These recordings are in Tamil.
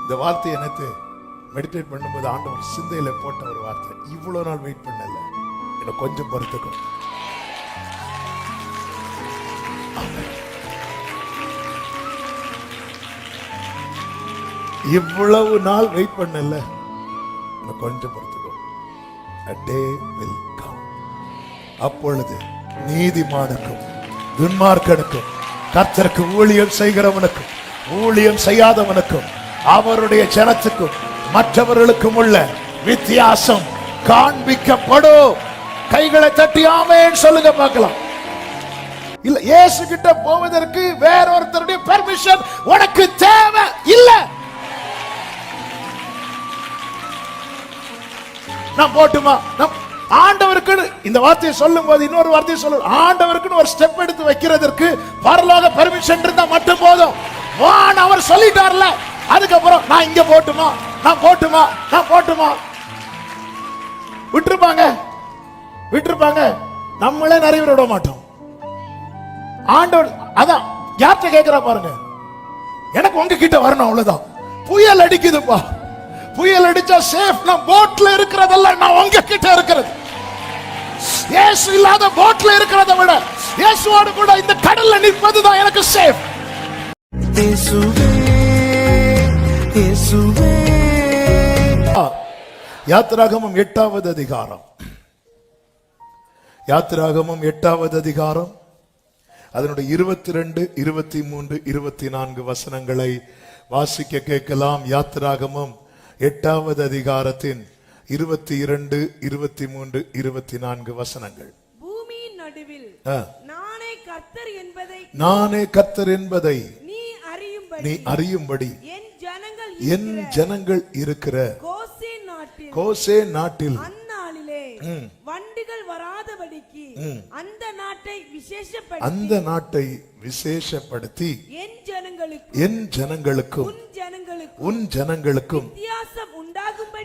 இந்த வார்த்தை எனக்கு மெடிடேட் பண்ணும்போது ஆண்டவர் சிந்தையில போட்ட ஒரு வார்த்தை. இவ்வளவு நாள் வெயிட் பண்ணல, எனக்கு கொஞ்சம் பொறுத்துக்கும். இவ்வளவு நாள் வெயிட் பண்ணல, எனக்கு கொஞ்சம் பொறுத்துக்கும். A day will come. அப்பொழுது நீதிமானுக்கும் துன்மார்க்கனுக்கும் கர்த்தருக்கு ஊழியம் செய்கிறவனுக்கும் ஊழியம் செய்யாதவனுக்கும் அவருடைய ஜனத்துக்கும் மற்றவர்களுக்கும் உள்ள வித்தியாசம் காண்பிக்கப்படும். கைகளை தட்டி ஆமென் சொல்லுங்க பார்க்கலாம். இல்ல, இயேசு கிட்ட போவதற்கு வேறொருத்தருடைய பெர்மிஷன் உனக்கு தேவை இல்ல. நான் போட்டுமா? ஆண்டவருக்கு இந்த வார்த்தையை சொல்லும் போது இன்னொரு வார்த்தையை சொல்ல, ஆண்டவருக்கு ஒரு ஸ்டெப் எடுத்து வைக்கிறதுக்கு பரலோக பெர்மிஷன் இருந்தா மட்டும் போதும். வான் அவர் சொல்லிட்டார்ல, அதுக்கப்புறம் நான் இங்க போட்டுமா, நான் போட்டுமா, நான் போட்டுமா விட்டுருப்பாங்க. நம்மளே நிறைய விட மாட்டோம். ஆண்டவர் அதான் யார்கிட்ட கேட்கிறா பாருங்க, எனக்கு உங்க கிட்ட வரணும் அவ்வளவுதான். புயல் அடிக்குதுப்பா, புயல் அடிச்சா சேஃப். நான் போட்ல இருக்கிறதெல்லாம் நான் உங்க கிட்ட இருக்கிறது. இயேசு இல்லாத போட்ல இருக்கிறத விட இயேசுவோடு கூட இந்த கடல்ல நிற்பதுதான் எனக்கு சேஃப். யாத்திராகமம் 8வது அதிகாரம், யாத்திராகமம் 8வது அதிகாரம் அதனுடைய 22, 23, 24 வசனங்களை வாசிக்க கேட்கலாம். யாத்திராகமம் 8வது அதிகாரத்தின் 22, 23, 24 வசனங்கள். பூமியின் நடுவில் நானே கர்த்தர் என்பதை நீ அறியும்படி என் ஜனங்கள் இருக்கிற கோசே நாட்டில் அந்நாளிலே வண்டுகள் வராதபடிக்கு அந்த நாட்டை விசேஷப்படுத்தி என் ஜனங்களுக்கும் உன் ஜனங்களுக்கும்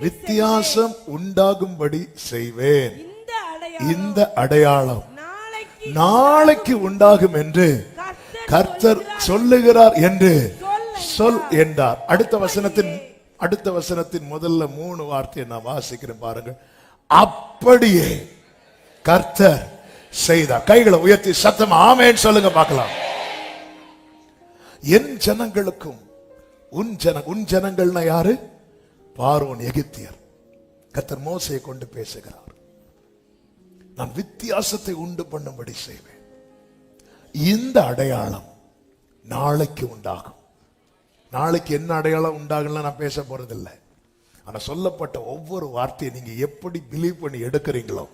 வித்தியாசம் உண்டாகும்படி செய்வேன். இந்த அடையாளம் நாளைக்கு உண்டாகும் என்று கர்த்தர் சொல்லுகிறார் என்று சொல் என்றார். அடுத்த வசனத்தின் முதல்ல 3 வார்த்தையை நான் வாசிக்கிறேன் பாருங்க. அப்படியே கர்த்தர் செய்தார். கைகளை உயர்த்தி சத்தமா ஆமென் சொல்லுங்க பார்க்கலாம். என் ஜனங்களுக்கும் உன் ஜனங்கள்னா யாரு? பார்வோன், எகிப்தியர். கர்த்தர் மோசேயை கொண்டு பேசுகிறார். நான் வித்தியாசத்தை உண்டு பண்ணும்படி செய்வேன். இந்த அடையாளம் நாளைக்கு உண்டாகும். நாளைக்கு என்ன அடையாளம் உண்டாகலாம் நான் பேச போறதில்லை. ஆனா சொல்லப்பட்ட ஒவ்வொரு வார்த்தையை நீங்க எப்படி பிலீவ் பண்ணி எடுக்கிறீங்களோ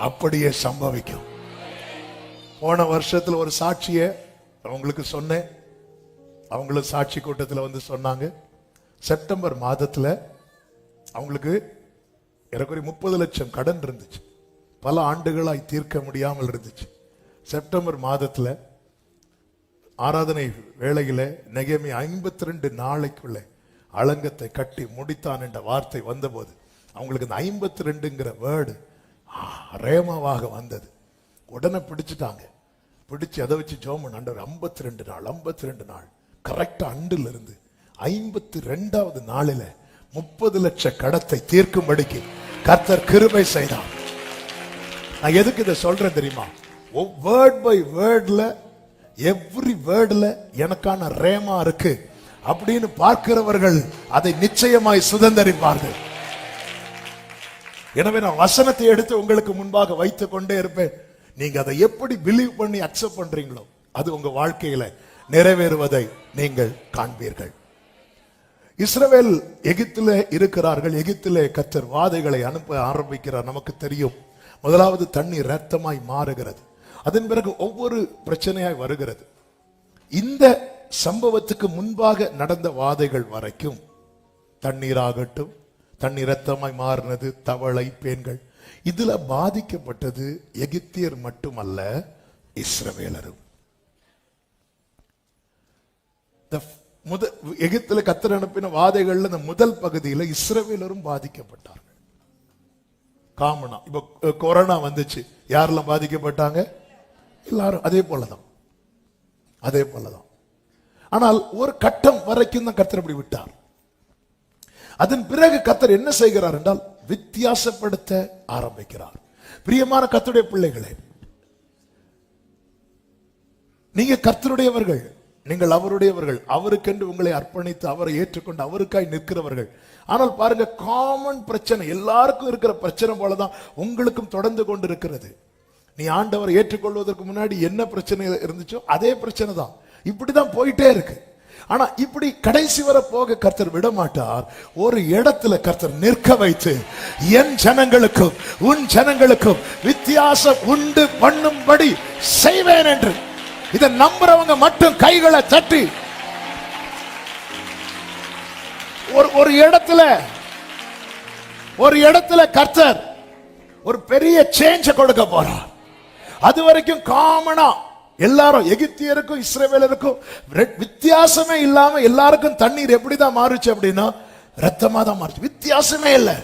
அப்படியே சம்பவிக்கும். போன வருஷத்துல ஒரு சாட்சியை அவங்களுக்கு சொன்னேன். அவங்களும் சாட்சி கூட்டத்தில் வந்து சொன்னாங்க. செப்டம்பர் மாதத்துல அவங்களுக்கு ஏறக்குறைய 30 லட்சம் கடன் இருந்துச்சு. பல ஆண்டுகளாய் தீர்க்க முடியாமல் இருந்துச்சு. செப்டம்பர் மாதத்துல ஆராதனை வேளையில நெகேமியா 52 நாளைக்குள்ள அலங்கத்தை கட்டி முடித்தான் என்ற வார்த்தை வந்தபோது அவங்களுக்கு இந்த 52ங்கிற வேர்டு ரேமாவாக வந்தது. உடனே பிடிச்சிட்டாங்க. பிடிச்சு அதை வச்சு ஜோமன் ஆண்டவர் 52 நாள் கரெக்டா அண்டில் இருந்து 52வது நாளில 30 லட்ச கடத்தை தீர்க்கும்படிக்கு கர்த்தர் கிருபை செய்தார். நான் எதுக்கு இதை சொல்றேன் தெரியுமா? வேர்ட் பை வேர்ட்ல எவ்ரி வேர்ட்ல எனக்கான ரேமா இருக்கு அப்படின்னு பார்க்கிறவர்கள் அதை நிச்சயமாய் சுதந்தரிப்பார்கள். எனவே நான் வசனத்தை எடுத்து உங்களுக்கு முன்பாக வைத்துக் கொண்டே இருப்பேன். நீங்க அதை எப்படி பிலீவ் பண்ணி அக்செப்ட் பண்றீங்களோ அது உங்க வாழ்க்கையில நிறைவேறுவதை நீங்கள் காண்பீர்கள். இஸ்ரவேல் எகிப்திலே இருக்கிறார்கள். எகிப்திலே கர்த்தர் வாதைகளை அனுப்ப ஆரம்பிக்கிறார். நமக்கு தெரியும். முதலாவது தண்ணீர் ரத்தமாய் மாறுகிறது. அதன் பிறகு ஒவ்வொரு பிரச்சனையாய் வருகிறது. இந்த சம்பவத்துக்கு முன்பாக நடந்த வாதைகள் வரைக்கும் தண்ணீராகட்டும், தண்ணீர் ரத்தமாய் மாறினது, தவளை, பேன்கள், இதுல பாதிக்கப்பட்டது எகிப்தியர் மட்டுமல்ல, இஸ்ரவேலரும். எகிப்தில கர்த்தர் அனுப்பின வாதைகள்ல இந்த முதல் பகுதியில இஸ்ரவேலரும் பாதிக்கப்பட்டார்கள். காமனா இப்ப கொரோனா வந்துச்சு, யாரெல்லாம் பாதிக்கப்பட்டாங்க? எல்லாரும் அதே போலதான். ஆனால் ஒரு கட்டம் வரைக்கும் தான் கர்த்தர் அப்படி விட்டார். அதன் பிறகு கர்த்தர் என்ன செய்கிறார் என்றால் வித்தியாசப்படுத்த ஆரம்பிக்கிறார். பிரியமான கர்த்தருடைய பிள்ளைகளே, நீங்க கர்த்தருடையவர்கள், நீங்கள் அவருடையவர்கள், அவருக்கென்று உங்களை அர்ப்பணித்து அவரை ஏற்றுக்கொண்டு அவருக்காய் நிற்கிறவர்கள். ஆனால் பாருங்க, காமன் பிரச்சனை, எல்லாருக்கும் இருக்கிற பிரச்சனை போலதான் உங்களுக்கும் தொடர்ந்து கொண்டு இருக்கிறது. நீ ஆண்டவரை ஏற்றுக்கொள்வதற்கு முன்னாடி என்ன பிரச்சனை இருந்துச்சோ அதே பிரச்சனை தான், இப்படிதான் போயிட்டே இருக்கு. ஆனா இப்படி கடைசி வரை போக கர்த்தர் விட மாட்டார். ஒரு இடத்துல கர்த்தர் நிற்க வைத்து என் ஜனங்களுக்கும் உன் ஜனங்களுக்கும் வித்தியாசம் உண்டு பண்ணும்படி செய்வேன் என்று இதை நம்புறவங்க மட்டும் கைகளை தட்டி ஒரு இடத்துல கர்த்தர் ஒரு பெரிய சேஞ்ச கொடுக்க போறார். அது வரைக்கும் காமனா எல்லாரும், எகிப்தியருக்கும் இஸ்ரவேலருக்கும் வித்தியாசமே இல்லாம எல்லாருக்கும் தண்ணீர் எப்படிதான் மாறுச்சு அப்படின்னா ரத்தமா தான் மாறுச்சு, வித்தியாசமே இல்லை.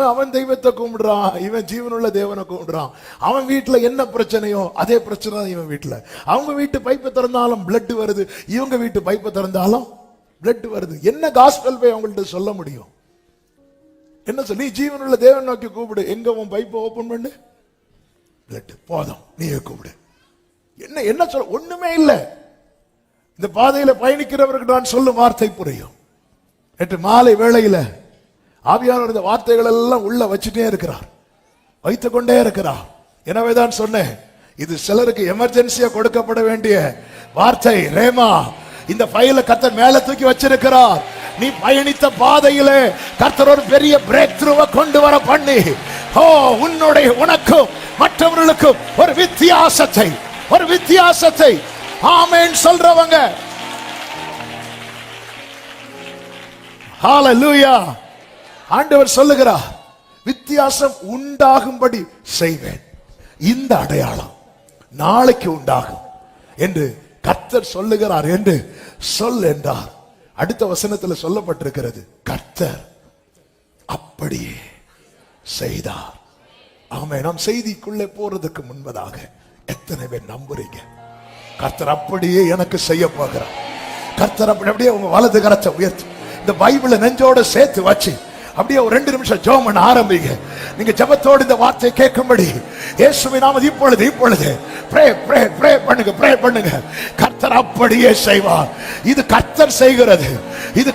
அவன் தெய்வத்தை கும்பிடுறான், இவன் ஜீவனுள்ள தேவனை கும்பிடுறான். அவன் வீட்டுல என்ன பிரச்சனையோ அதே பிரச்சனை தான் இவன் வீட்டுல. அவங்க வீட்டு பைப்பை திறந்தாலும் பிளட் வருது, இவங்க வீட்டு பைப்பை திறந்தாலும் பிளட் வருது. என்ன காஸ்பல் போய் அவங்கள்ட்ட சொல்ல முடியும்? என்ன சொல்லி, நீ ஜீவனுள்ள தேவன் நோக்கி கூப்பிடு, எங்க உன் பைப்பை ஓபன் பண்ணு, பிளட் போதும், நீயே கூப்பிடு. என்ன என்ன சொல்ல? ஒண்ணுமே இல்லை. இந்த பாதையில பயணிக்கிறவருக்கு நான் சொல்லும் வார்த்தை புரியும். நேற்று மாலை வேளையில ஆவியானவர் இந்த வார்த்தைகள் எல்லாம் உள்ள வச்சுட்டே இருக்கிறார், வைத்துக் கொண்டே இருக்கிறார். எனவேதான் சொன்னேன், இது சிலருக்கு எமர்ஜென்சியா கொடுக்கப்பட வேண்டிய வார்த்தை. ரேமா, இந்த ஃபைல கர்த்தர் மேல தூக்கி வச்சிருக்கிறார். நீ பயணித்த பாதையிலே கர்த்தர் ஒரு பெரிய பிரேக் த்ரூவை கொண்டு வர பண்ணி, உன்னுடைய உனக்கும் மற்றவர்களுக்கும் ஒரு வித்தியாசத்தை ஆமென் சொல்றவங்க, ஹalleluya. ஆண்டவர் சொல்லுகிறார், வித்தியாசம் உண்டாகும்படி செய்வேன். இந்த அடையாளம் நாளைக்கு உண்டாகும் என்று கர்த்தர் சொல்லுகிறார் என்று சொல் என்றார். அடுத்த வசனத்தில் சொல்லப்பட்டிருக்கிறது, கர்த்தர் அப்படியே செய்தார். ஆமென். நாம் செய்திக்குள்ளே போறதுக்கு முன்பதாக எத்தனை பேர் நம்புறீங்க கர்த்தர் அப்படியே எனக்கு செய்ய போகிறார்? கர்த்தர் அப்படியே உங்க வலது கரத்தை உயர்த்தி இந்த பைபிளை நெஞ்சோட சேர்த்து வச்சு அப்படியே ஒரு 2 நிமிஷம் ஜெபம் பண்ண ஆரம்பிங்க. நீங்க ஜெபத்தோடு இந்த வார்த்தையை கேட்கும்படி இயேசுவின் நாமத்தில் இப்பொழுது ப்ரே பண்ணுங்க. கர்த்தர் அப்படியே செய்வார். இது கர்த்தர் செய்கிறது, இது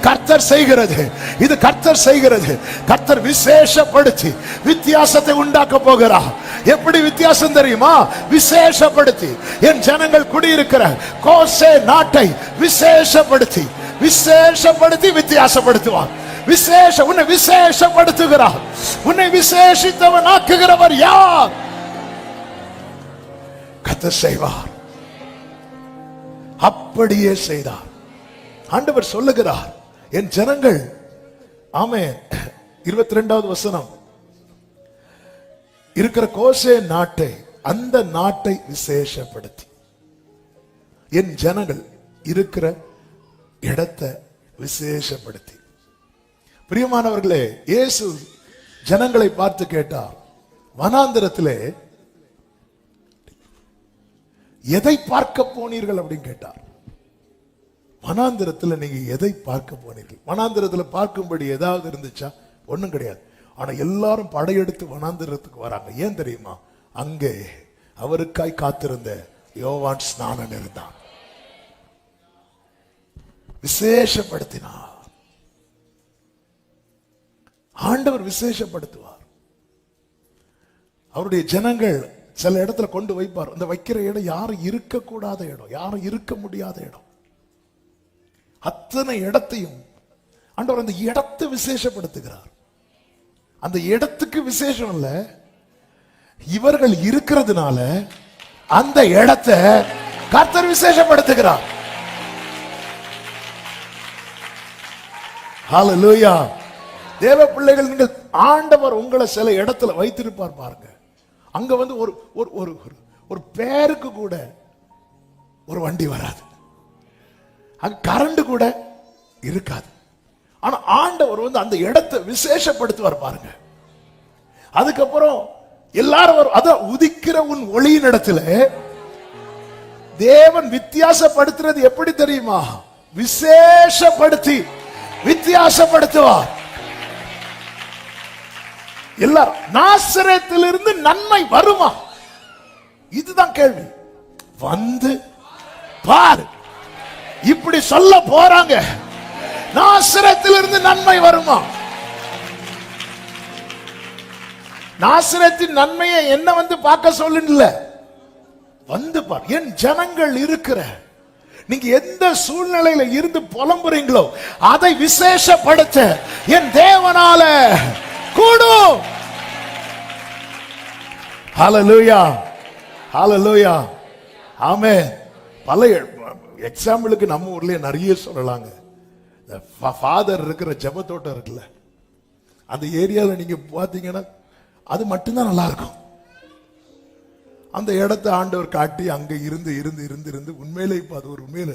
கர்த்தர் செய்கிறது. கர்த்தர் விசேஷப்படுத்தி வித்தியாசத்தை உண்டாக்க போகிறார். எப்படி வித்தியாசம் தெரியுமா? விசேஷப்படுத்தி என் ஜனங்கள் குடியிருக்கிற கோசே நாட்டை விசேஷப்படுத்தி வித்தியாசப்படுத்துவார். உன்னை விசேஷப்படுத்துகிறார். உன்னை விசேஷித்தவன் ஆக்குகிறவர் யார்? கர்த்தர் செய்வார். அப்படியே செய்தார். ஆண்டவர் சொல்லுகிறார், என் ஜனங்கள், ஆமென், 22வது வசனம், இருக்கிற கோசே நாட்டை, அந்த நாட்டை விசேஷப்படுத்தி, என் ஜனங்கள் இருக்கிற இடத்தை விசேஷப்படுத்தி. பிரியமானவர்களே, இயேசு ஜனங்களை பார்த்து கேட்டார், வனாந்திரத்திலே எதை பார்க்க போனீர்கள் அப்படின்னு கேட்டார். வனாந்திரத்தில் நீங்க எதை பார்க்க போனீர்கள்? வனாந்திரத்தில் பார்க்கும்படி ஏதாவது இருந்துச்சா? ஒண்ணும் கிடையாது. ஆனா எல்லாரும் படையெடுத்து வனாந்திரத்துக்கு வராங்க. ஏன் தெரியுமா? அங்கே அவருக்காய் காத்திருந்த யோவான் ஸ்நானன் இருந்தான். விசேஷப்படுத்தினார். ஆண்டவர் விசேஷப்படுத்துவார். அவருடைய ஜனங்கள் சில இடத்துல கொண்டு வைப்பார். அந்த வைக்கிற இடம் யாரும் இருக்கக்கூடாத இடம், யாரும் இருக்க முடியாத இடம். அத்தனை இடத்தையும் ஆண்டவர் அந்த இடத்தை விசேஷப்படுத்துகிறார். அந்த இடத்துக்கு விசேஷம் இல்ல, இவர்கள் இருக்கிறதுனால அந்த இடத்தை கர்த்தர் விசேஷப்படுத்துகிறார். ஹalleluya. தேவ பிள்ளைகள், நீங்கள் ஆண்டவர் உங்களை சில இடத்துல வைத்திருப்பார் பாருங்க. அங்க வந்து ஒரு பேருக்கு கூட ஒரு வண்டி வராது, அங்க கரண்ட் கூட இருக்காது. ஆனா ஆண்டவர் வந்து அந்த இடத்தை விசேஷப்படுத்துவார் பாருங்க. அதுக்கப்புறம் எல்லாரும் அத உதிக்கிற உன் ஒளியின் இடத்துல தேவன் வித்தியாசப்படுத்துறது எப்படி தெரியுமா? விசேஷப்படுத்தி வித்தியாசப்படுத்துவார். எல்லாரும் நாசரேத்திலிருந்து நன்மை வருமா? இதுதான் கேள்வி. வந்து பாரு, இப்படி சொல்ல போறாங்க. நாசரேத்திலிருந்து நன்மை வருமா? நாசரேத்தின் நன்மையை என்ன வந்து பார்க்க சொல்லல, வந்து பார். என் ஜனங்கள் இருக்கிற, நீங்க எந்த சூழ்நிலையில இருந்து புலம்புறீங்களோ அதை விசேஷப்படுத்த என் தேவனால கூடும். ஹல்லேலூயா, ஹல்லேலூயா, ஆமென். பல எக்ஸாம்பிளுக்கு நம்ம ஊர்லயே நிறைய சொல்லலாங்க. ஃபாதர் இருக்கிற ஜெபத்தோட்டம் இருக்குல்ல, அந்த ஏரியாவில் நீங்க பாத்தீங்கன்னா அது மட்டும்தான் நல்லா இருக்கும். அந்த இடத்தை ஆண்டவர் காட்டி அங்க இருந்து இருந்து இருந்து இருந்து உண்மையிலே இப்ப அது ஒரு உண்மையில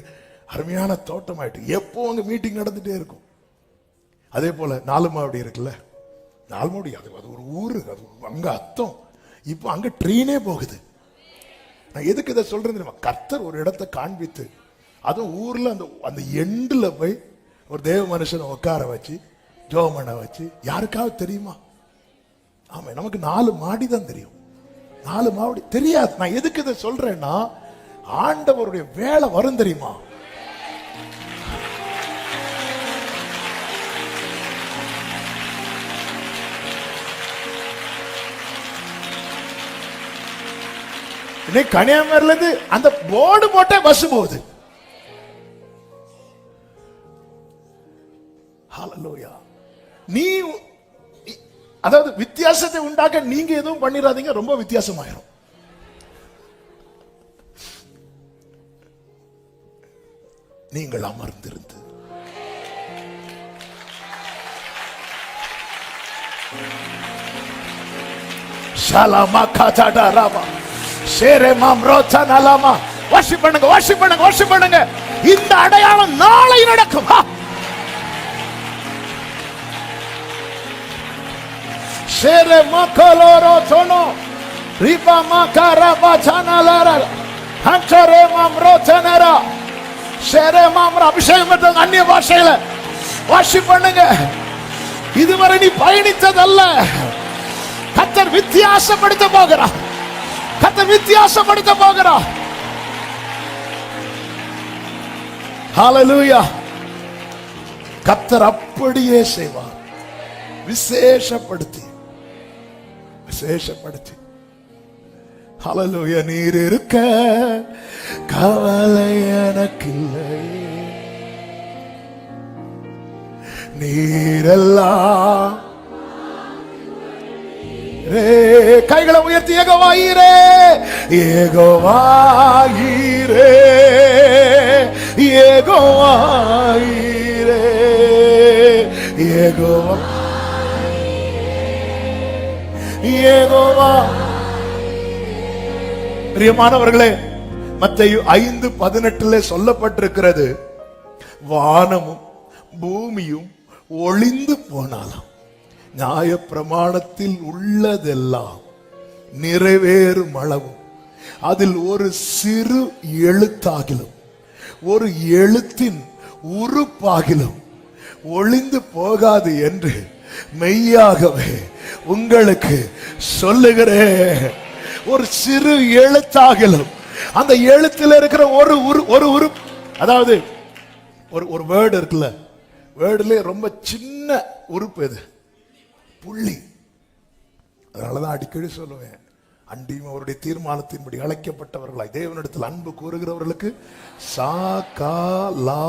அருமையான தோட்டம் ஆயிட்டு. எப்போ அங்க மீட்டிங் நடந்துட்டே இருக்கும். அதே போல நாலுமாவடி இருக்குல்ல, நாலுமாவடி அது ஒரு ஊரு, அது அங்க அர்த்தம். இப்போ அங்க ட்ரெயினே போகுது. நான் எதுக்கு இதை சொல்றேன் தெரியுமா? கர்த்தர் ஒரு இடத்தை காண்பித்து, அதுவும் ஊர்ல அந்த எண்டுல போய் ஒரு தேவ மனுஷனை உட்கார வச்சு ஜெபம் பண்ண வச்சு, யாருக்காவது தெரியுமா? ஆமா, நமக்கு 4 மாடி தான் தெரியும், 4 மாடி தெரியாது. நான் எதுக்கு இதை சொல்றேன்னா, ஆண்டவருடைய வேலை வரும் தெரியுமா? இன்னைக்கு கன்னியாகுமரியில இருந்து அந்த போர்டு போட்டே பஸ் போகுது. ஹல்லேலூயா. நீ அதாவது வித்தியாசத்தை உண்டாக்க நீங்க எதுவும் பண்ணிராதீங்க, ரொம்ப வித்தியாசமாயிரும். நீங்கள் அமர்ந்திருந்து ஷலமா கதடரமா ஷேரமா ம்ரோதனலமா. வர்ஷிப் பண்ணுங்க, வர்ஷிப் பண்ணுங்க, வர்ஷிப் பண்ணுங்க. இந்த அடையாளம் நாளை நடக்கும். ஷேரே மக்களோரோ சொனோ ரிபா மகரபா சனலர ஹன்சரே மம்ரோதனரா ஷேரே மம்ர. அபிஷேகம் பெற்ற அந்நிய பாஷையில வர்ஷிப் பண்ணுங்க. இதுவரை நீ பயணித்ததல்ல, கர்த்தர் வித்தியாசப்படுத்த போகிறார். கர்த்தர் வித்தியாசப்படுத்த போகிறார். ஹல்லேலூயா. கர்த்தர் அப்படியே செய்வார், விசேஷப்படுத்தி விசேஷப்படுத்தி. ஹல்லேலூயா. நீர் இருக்க கவலை எனக்கில்லை, நீரெல்லாம். கைகளை உயர்த்தி ஏகோவாயிரே, ஏகோவாயிரே, ஏகோவாயிரே, ஏகோவா ஏகோவா. பிரியமானவர்களே, மத்தேயு 5:18 சொல்லப்பட்டிருக்கிறது, வானமும் பூமியும் ஒளிந்து போனாலும் நியாய பிரமாணத்தில் உள்ளதெல்லாம் நிறைவேறும் அளவும் அதில் ஒரு சிறு எழுத்தாகிலும் ஒரு எழுத்தின் உறுப்பாகிலும் ஒளிந்து போகாது என்று மெய்யாகவே உங்களுக்கு சொல்லுகிறேன். ஒரு சிறு எழுத்தாகிலும், அந்த எழுத்தில் இருக்கிற ஒரு உறுப்பு, அதாவது ஒரு வேர்டு இருக்குல்ல, வேர்டுல ரொம்ப சின்ன உறுப்பு எது? புள்ளி. அதனாலதான் அடிக்கடி சொல்லுவேன், அண்டியும் அவருடைய தீர்மானத்தின்படி அழைக்கப்பட்டவர்களாய் தேவனிடத்தில் அன்பு கூறுகிறவர்களுக்கு சா கா லா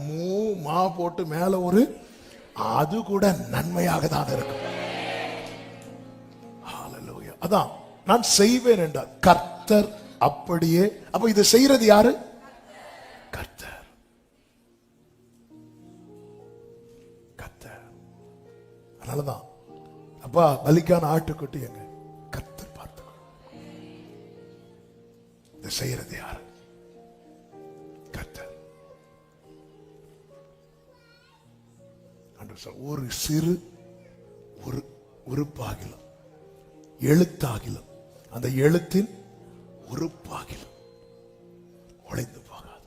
மூ மா போட்டு மேல ஒரு, அது கூட நன்மையாக தான் இருக்கும். ஹல்லேலூயா. அதான் நான் செய்வேன் என்றார் கர்த்தர் அப்படியே. அப்ப இது செய்யறது யாரு? கர்த்தர். கர்த்தர். அதனாலதான் அப்பா பலிக்கான ஆட்டுக்குட்டி எங்க? கர்த்தர் பார்த்து. இதை செய்யறது யாரு? கர்த்தர். ஒரு சிறு ஒரு உறுப்பாகிலும் எழுத்தாகிலும் அந்த எழுத்தின் உறுப்பாகிலும் ஒளிந்து போகாது.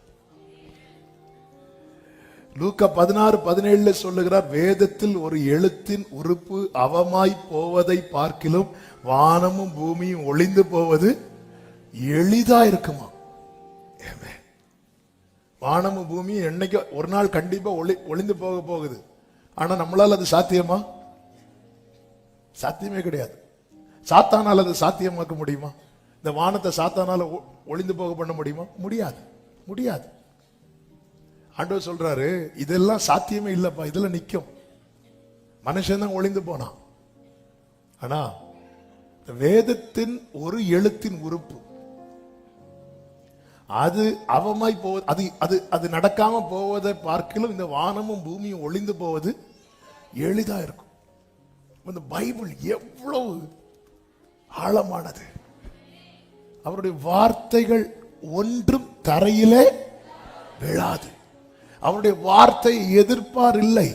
லூக்கா 16:17 சொல்லுகிறார், வேதத்தில் ஒரு எழுத்தின் உறுப்பு அவமாய் போவதை பார்க்கிலும் வானமும் பூமியும் ஒளிந்து போவது எளிதா இருக்குமா. வானமும் பூமியும் என்னைக்கு ஒரு நாள் கண்டிப்பா ஒளிந்து போக போகுது. ஆனா நம்மளால அது சாத்தியமா? சாத்தியமே கிடையாது. சாத்தானால் அது சாத்தியமாக்க முடியுமா? இந்த வானத்தை சாத்தானால ஒளிந்து போக பண்ண முடியுமா? முடியாது, முடியாது. ஆண்டவர் சொல்றாரு, இதெல்லாம் சாத்தியமே இல்லப்பா, இதுல நிக்கும். மனுஷன் தான் ஒளிந்து போனான். ஆனா வேதத்தின் ஒரு எழுத்தின் உறுப்பு அது அவமாய் போவது, அது அது அது நடக்காம போவதை பார்க்கலும் இந்த வானமும் பூமியும் ஒளிந்து போவது எளிதா இருக்கும். இந்த பைபிள் எவ்வளவு ஆழமானது. அவருடைய வார்த்தைகள் ஒன்றும் தரையிலே விழாது. அவருடைய வார்த்தை எதிர்ப்பார் இல்லை.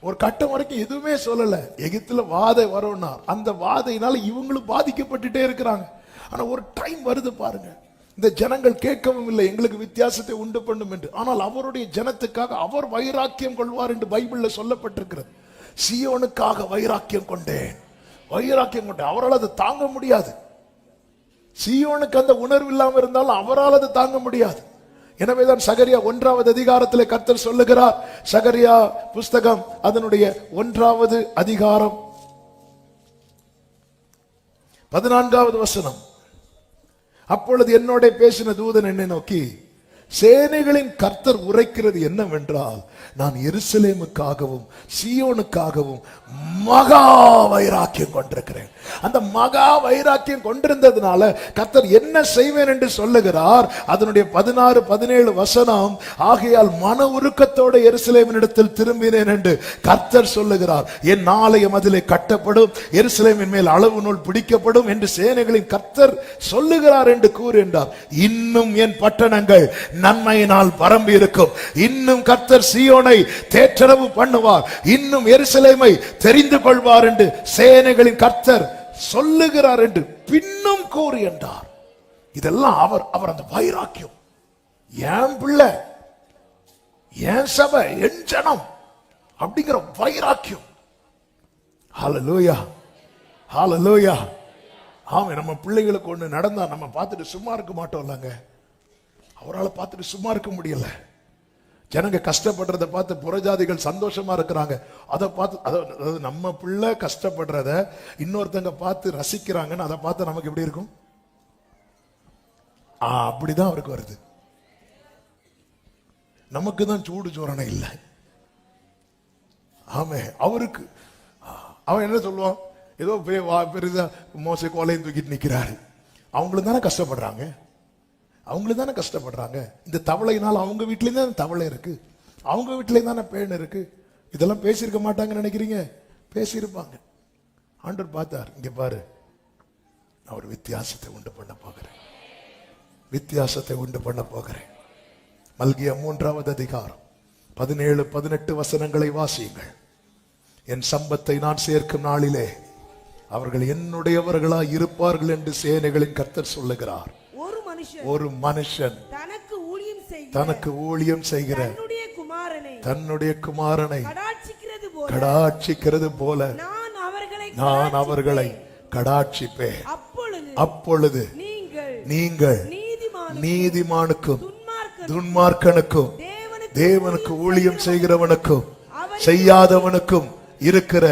ஒரு கட்டம் வரைக்கும் எதுவுமே சொல்லல. எகிப்துல வாதை வரும்னா அந்த வாதையினால இவங்களும் பாதிக்கப்பட்டுட்டே இருக்கிறாங்க. ஆனா ஒரு டைம் வருது பாருங்க, இந்த ஜனங்கள் கேட்கவும் இல்லை எங்களுக்கு வித்தியாசத்தை உண்டு பண்ணும் என்று. ஆனால் அவருடைய ஜனத்துக்காக அவர் வைராக்கியம் கொள்வார் என்று பைபிள்ல சொல்லப்பட்டிருக்கிறது. சீயோனுக்காக வைராக்கியம் கொண்டேன், வைராக்கியம் கொண்டேன். அவரால் அதை தாங்க முடியாது. சீயோனுக்கு அந்த உணர்வு இல்லாம இருந்தாலும் அவரால் அதை தாங்க முடியாது. எனவேதான் சகரியா 1வது அதிகாரத்திலே கர்த்தர் சொல்லுகிறார். சகரியா புஸ்தகம் அதனுடைய 1வது அதிகாரம் 14வது வசனம். அப்பொழுது என்னோட பேசின தூதன் என்னை நோக்கி, சேனைகளின் கர்த்தர் உரைக்கிறது என்னவென்றால், நான் எருசலேமுக்காகவும் சீயோனுக்காகவும் மகா வைராக்கியம் கொண்டிருக்கிறேன். அந்த மகா வைராக்கியம் கொண்டிருந்ததுனால கர்த்தர் என்ன செய்வேன் என்று சொல்லுகிறார். அதனுடைய 16, 17 வசனம். ஆகையால் மன உருக்கத்தோடு எருசலேமினிடத்தில் திரும்பினேன் என்று கர்த்தர் சொல்லுகிறார். என் ஆலயம் அதிலே கட்டப்படும், எருசலேமின் மேல் அளவு நூல் பிடிக்கப்படும் என்று சேனைகளின் கர்த்தர் சொல்லுகிறார் என்று கூறு என்றார். இன்னும் என் பட்டணங்கள் நன்மையினால் பரம்பி இருக்கும். இன்னும் கர்த்தர் சீயோனை தேற்றரவு பண்ணுவார், இன்னும் எருசலேமை தெரிந்து கொள்வார் என்று சேனைகளின் கர்த்தர் சொல்லுகிறார் என்று பின்னும் கூறு என்றார். இதெல்லாம் அவர் அந்த வைராக்கியம், என் பிள்ளை, என் சபை, என் ஜனம் அப்படிங்கிற வைராக்கியம். ஹல்லேலூயா, ஹல்லேலூயா. ஆமா, நம்ம பிள்ளைகளுக்கு ஒண்ணு நடந்தா நம்ம பார்த்துட்டு சும்மா இருக்க மாட்டோம் இல்லங்க. அவரால் பார்த்துட்டு சும்மா இருக்க முடியல. ஜனங்க கஷ்டப்படுறத பார்த்து புறஜாதிகள் சந்தோஷமா இருக்கிறாங்க. அதை பார்த்து, அதாவது நம்ம பிள்ளை கஷ்டப்படுறத இன்னொருத்தங்க பார்த்து ரசிக்கிறாங்கன்னு அதை பார்த்து நமக்கு எப்படி இருக்கும்? அப்படிதான் அவருக்கு வருது. நமக்கு தான் சூடு சோரணை இல்லை. ஆமே, அவருக்கு அவன் என்ன சொல்லுவான்? ஏதோ பெருசா மோசை கோலையும் தூக்கிட்டு நிக்கிறாரு. அவங்களும் தானே கஷ்டப்படுறாங்க, அவங்களும் தானே கஷ்டப்படுறாங்க. இந்த தவளையினால் அவங்க வீட்லயும் தான் தவளை இருக்கு, அவங்க வீட்லயும் தானே பேன் இருக்கு. இதெல்லாம் பேசியிருக்க மாட்டாங்கன்னு நினைக்கிறீங்க? பேசியிருப்பாங்க. ஆண்டவர் பார்த்தார், இங்க பாரு, நான் ஒரு வித்தியாசத்தை உண்டு பண்ண போகிறேன், வித்தியாசத்தை உண்டு பண்ண போகிறேன். மல்கியா 3வது அதிகாரம் 17, 18 வசனங்களை வாசியுங்கள். என் சம்பத்தை நான் சேர்க்கும் நாளிலே அவர்கள் என்னுடையவர்களாய் இருப்பார்கள் என்று சேனைகளின் கர்த்தர் சொல்லுகிறார். ஒரு மனுஷன் தனக்கு ஊழியம் செய்கிற தன்னுடைய குமாரனை கடாட்சிக்கிறது போல நான் அவர்களை கடாட்சிப்பேன். அப்பொழுது நீங்கள் நீதிமானுக்கும் துன்மார்க்கனுக்கும் தேவனுக்கு ஊழியம் செய்கிறவனுக்கும் செய்யாதவனுக்கும் இருக்கிற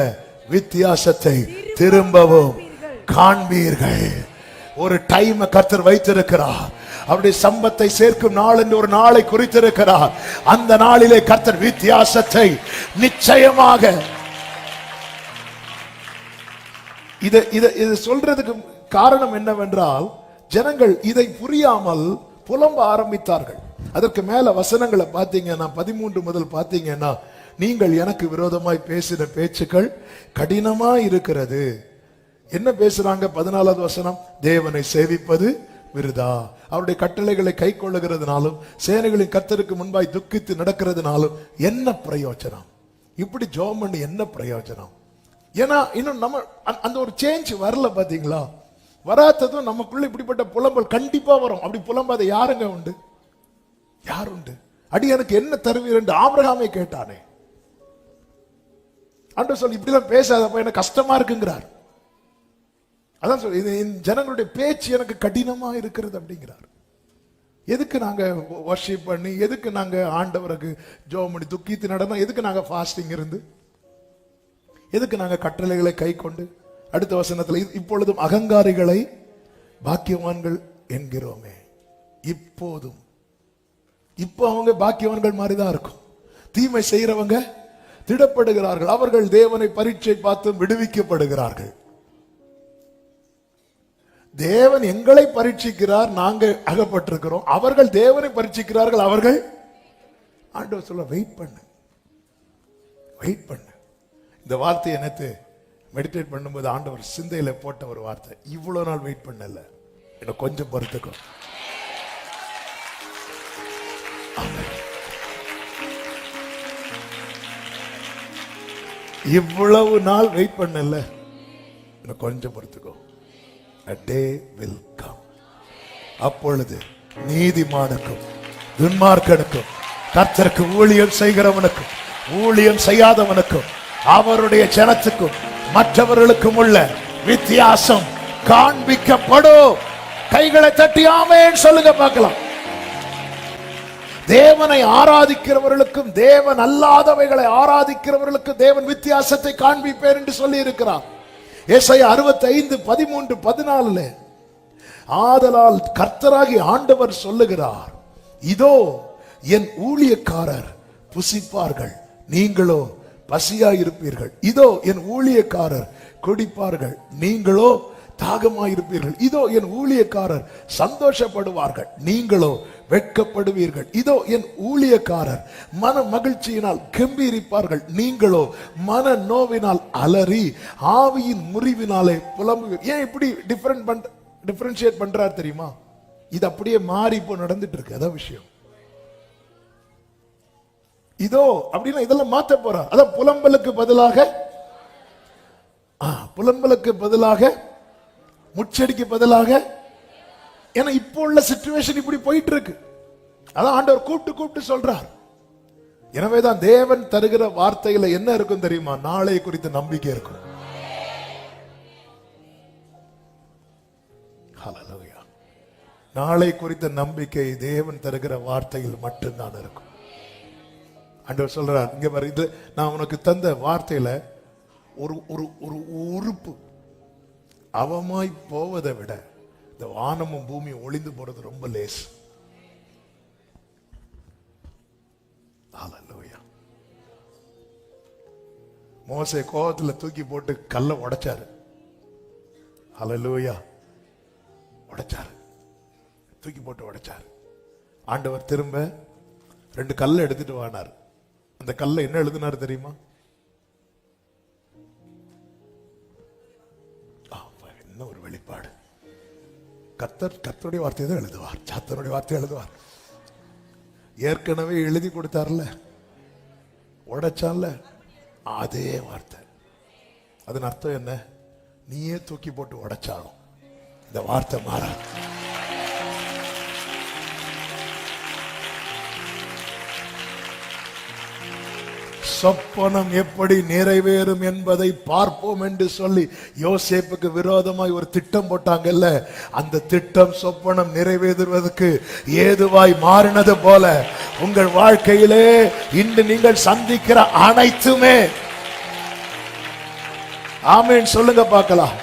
வித்தியாசத்தை திரும்பவும் காண்பீர்கள். ஒரு டைம் கர்த்தர் வைத்திருக்கிறார். அவருடைய சம்பத்தை சேர்க்கும் நாள் என்று ஒரு நாளை குறித்திருக்கிறார். அந்த நாளிலே கர்த்தர் வித்தியாசத்தை நிச்சயமாக, இதை சொல்றதுக்கு காரணம் என்னவென்றால், ஜனங்கள் இதை புரியாமல் புலம்ப ஆரம்பித்தார்கள். அதற்கு மேல வசனங்களை பார்த்தீங்கன்னா 13 முதல் பார்த்தீங்கன்னா, நீங்கள் எனக்கு விரோதமாய் பேசின பேச்சுக்கள் கடினமா இருக்கிறது. என்ன பேசுறாங்க? 14வது வசனம், தேவனை சேவிப்பது விருதா, அவருடைய கட்டளைகளை கை கொள்ளுகிறதுனாலும் சேனைகளின் கர்த்தருக்கு முன்பாய் துக்கித்து நடக்கிறதுனாலும் என்ன பிரயோஜனம்? இப்படி ஜெபம் பண்ணி என்ன பிரயோஜனம்? ஏன்னா இன்னும் நம்ம அந்த ஒரு சேஞ்ச் வரல. பாத்தீங்களா? வராததும் நமக்குள்ள இப்படிப்பட்ட புலம்பல் கண்டிப்பா வரும். அப்படி புலம்பாத யாருங்க உண்டு? யார் உண்டு? அடி எனக்கு என்ன தருவீர் என்று ஆபிரகாமே கேட்டானே. ஆண்டவர் சொல்லி இப்படிலாம் பேசாதப்ப எனக்கு கஷ்டமா இருக்குங்கிறார். அதான் சொல்லி இது ஜனங்களுடைய பேச்சு எனக்கு கடினமா இருக்கிறது அப்படிங்கிறார். எதுக்கு நாங்க வர்ஷிப் பண்ணி, எதுக்கு நாங்க ஆண்டவருக்கு ஜெபம் பண்ணி துக்கித்து நடந்தோம், எதுக்கு நாங்க ஃபாஸ்டிங் இருந்து, எதுக்கு நாங்க கட்டளைகளை கை கொண்டு, அடுத்த வசனத்துல இப்பொழுதும் அகங்காரிகளை பாக்கியவான்கள் என்கிறோமே. இப்போதும் இப்போ அவங்க பாக்கியவான்கள் மாதிரிதான் இருக்கும். தீமை செய்யறவங்க திடப்படுகிறார்கள், அவர்கள் தேவனை பரீட்சை பார்த்து விடுவிக்கப்படுகிறார்கள். தேவன் எங்களை பரீட்சிக்கிறார், நாங்க அகப்பட்டிருக்கிறோம். அவர்கள் தேவனை பரீட்சிக்கிறார்கள், அவர்கள். ஆண்டவர் சொல்ல வெயிட் பண்ணு, வெயிட் பண்ணு. இந்த வார்த்தையை நேற்று மெடிடேட் பண்ணும்போது ஆண்டவர் சிந்தையில போட்ட ஒரு வார்த்தை, இவ்வளவு நாள் வெயிட் பண்ணல, எனக்கு கொஞ்சம் பொறுத்துக்கும். இவ்வளவு நாள் வெயிட் பண்ணல, எனக்கு கொஞ்சம் பொறுத்துக்கோ. A day will come. அப்பொழுது நீதிமானுக்கும் துன்மார்க்கனுக்கும் கர்த்தருக்கு ஊழியம் செய்கிறவனுக்கும் ஊழியம் செய்யாதவனுக்கும் அவருடைய ஜனத்துக்கும் மற்றவர்களுக்கும் உள்ள வித்தியாசம் காண்பிக்கப்படும். கைகளை தட்டி ஆமென் சொல்லுங்க பார்க்கலாம். தேவனை ஆராதிக்கிறவர்களுக்கும் தேவன் அல்லாதவைகளை ஆராதிக்கிறவர்களுக்கும் தேவன் வித்தியாசத்தை காண்பிப்பேன் என்று சொல்லி இருக்கிறார். ஏசாயா 65:13-14 ஆதலால் கர்த்தராகிய ஆண்டவர் சொல்லுகிறார், இதோ என் ஊழியக்காரர் புசிப்பார்கள், நீங்களோ பசியாயிருப்பீர்கள். இதோ என் ஊழியக்காரர் குடிப்பார்கள், நீங்களோ தாகமாயிருப்பீர்கள். இதோ என் ஊழியக்காரர் சந்தோஷப்படுவார்கள், நீங்களோ வெட்கப்படுவீர்கள். இதோ என் ஊழியக்காரர் மன மகிழ்ச்சியினால் கம்பீரிப்பார்கள், நீங்களோ மன நோவினால் அலறி ஆவியின் முறிவினாலே புலம்புவீர்கள். ஏன் இப்படி டிஃபரன்ஷியேட் பண்றார் தெரியுமா? இது அப்படியே மாறி இப்போ நடந்துட்டு இருக்கு. அதான் விஷயம். இதோ அப்படின்னா இதெல்லாம் மாத்த போறார். அதான் புலம்பலுக்கு பதிலாக முச்சடிக்கு பதிலாக, ஏன்னா இப்போ உள்ள சிச்சுவேஷன் இப்படி போயிட்டு இருக்கு. அதான் ஆண்டவர் கூப்பிட்டு சொல்றார். எனவேதான் தேவன் தருகிற வார்த்தையில என்ன இருக்கும் தெரியுமா? நாளை குறித்த நம்பிக்கை இருக்கும். ஹல்லேலூயா. நாளை குறித்த நம்பிக்கை தேவன் தருகிற வார்த்தையில் மட்டும்தான் இருக்கும். ஆண்டவர் சொல்றார், இங்க பாரு, இது நான் உனக்கு தந்த வார்த்தையில ஒரு ஒரு உறுப்பு அவமாய் போவதை விட இந்த வானமும் பூமியும் ஒளிந்து போறது ரொம்ப லேஸ். ஹல்லேலூயா. மோசே கோவத்துல தூக்கி போட்டு கல்லை உடைச்சாரு. ஹல்லேலூயா. உடைச்சாரு, தூக்கி போட்டு உடைச்சாரு. ஆண்டவர் திரும்ப 2 கல்லை எடுத்துட்டு வானார். அந்த கல்லை என்ன எழுதினார் தெரியுமா? என்ன ஒரு வெளிப்பாடு! கர்த்தருடைய வார்த்தையை தான் எழுதுவார், சாத்தனுடைய வார்த்தையை எழுதுவார். ஏற்கனவே எழுதி கொடுத்தார்ல, உடைச்சான்ல, அதே வார்த்தை. அதன் அர்த்தம் என்ன? நீயே தூக்கி போட்டு உடைச்சாலும் இந்த வார்த்தை மாறாது. சொப்பனம் எப்படி நிறைவேறும் என்பதை பார்ப்போம் என்று சொல்லி யோசேப்புக்கு விரோதமாய் ஒரு திட்டம் போட்டாங்கல்ல, அந்த திட்டம் சொப்பனம் நிறைவேறுவதற்கு ஏதுவாய் மாறினது போல உங்கள் வாழ்க்கையிலே இன்று நீங்கள் சந்திக்கிற அனைத்துமே, ஆமென் சொல்லுங்க பார்க்கலாம்.